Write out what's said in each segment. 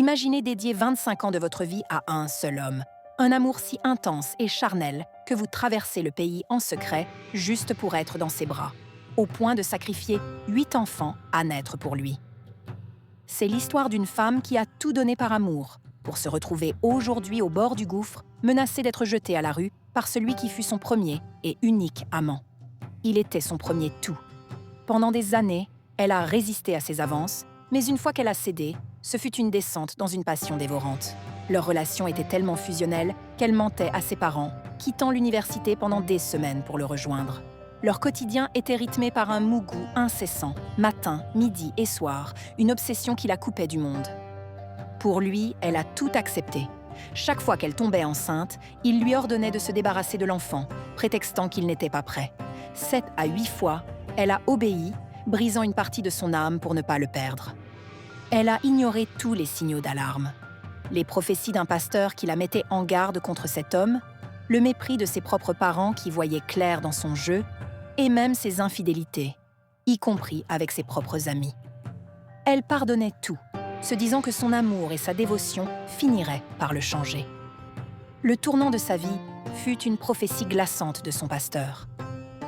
Imaginez dédier 25 ans de votre vie à un seul homme. Un amour si intense et charnel que vous traversez le pays en secret juste pour être dans ses bras, au point de sacrifier 8 enfants à naître pour lui. C'est l'histoire d'une femme qui a tout donné par amour, pour se retrouver aujourd'hui au bord du gouffre, menacée d'être jetée à la rue par celui qui fut son premier et unique amant. Il était son premier tout. Pendant des années, elle a résisté à ses avances, mais une fois qu'elle a cédé, ce fut une descente dans une passion dévorante. Leur relation était tellement fusionnelle qu'elle mentait à ses parents, quittant l'université pendant des semaines pour le rejoindre. Leur quotidien était rythmé par un mougou incessant, matin, midi et soir, une obsession qui la coupait du monde. Pour lui, elle a tout accepté. Chaque fois qu'elle tombait enceinte, il lui ordonnait de se débarrasser de l'enfant, prétextant qu'il n'était pas prêt. 7 à 8 fois, elle a obéi, brisant une partie de son âme pour ne pas le perdre. Elle a ignoré tous les signaux d'alarme. Les prophéties d'un pasteur qui la mettait en garde contre cet homme, le mépris de ses propres parents qui voyaient clair dans son jeu, et même ses infidélités, y compris avec ses propres amis. Elle pardonnait tout, se disant que son amour et sa dévotion finiraient par le changer. Le tournant de sa vie fut une prophétie glaçante de son pasteur.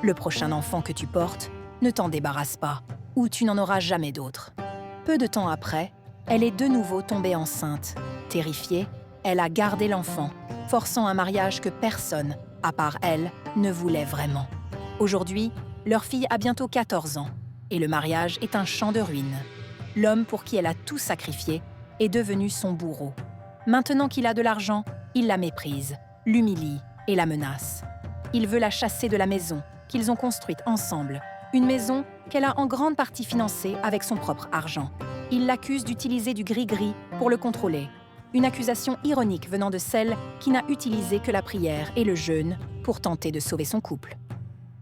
Le prochain enfant que tu portes, ne t'en débarrasse pas, ou tu n'en auras jamais d'autre. Peu de temps après, elle est de nouveau tombée enceinte. Terrifiée, elle a gardé l'enfant, forçant un mariage que personne, à part elle, ne voulait vraiment. Aujourd'hui, leur fille a bientôt 14 ans, et le mariage est un champ de ruines. L'homme pour qui elle a tout sacrifié est devenu son bourreau. Maintenant qu'il a de l'argent, il la méprise, l'humilie et la menace. Il veut la chasser de la maison qu'ils ont construite ensemble, une maison qu'elle a en grande partie financée avec son propre argent. Il l'accuse d'utiliser du gris-gris pour le contrôler, une accusation ironique venant de celle qui n'a utilisé que la prière et le jeûne pour tenter de sauver son couple.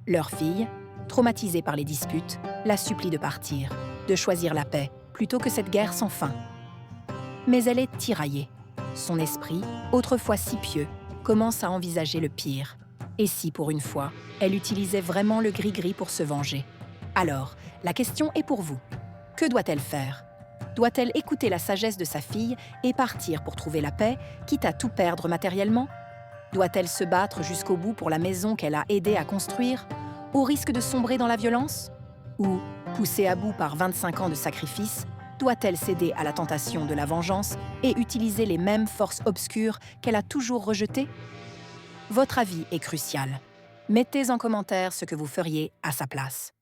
Leur fille, traumatisée par les disputes, la supplie de partir, de choisir la paix plutôt que cette guerre sans fin. Mais elle est tiraillée. Son esprit, autrefois si pieux, commence à envisager le pire. Et si, pour une fois, elle utilisait vraiment le gris-gris pour se venger? Alors, la question est pour vous. Que doit-elle faire? Doit-elle écouter la sagesse de sa fille et partir pour trouver la paix, quitte à tout perdre matériellement? Doit-elle se battre jusqu'au bout pour la maison qu'elle a aidé à construire, au risque de sombrer dans la violence? Ou, poussée à bout par 25 ans de sacrifice, doit-elle céder à la tentation de la vengeance et utiliser les mêmes forces obscures qu'elle a toujours rejetées? Votre avis est crucial. Mettez en commentaire ce que vous feriez à sa place.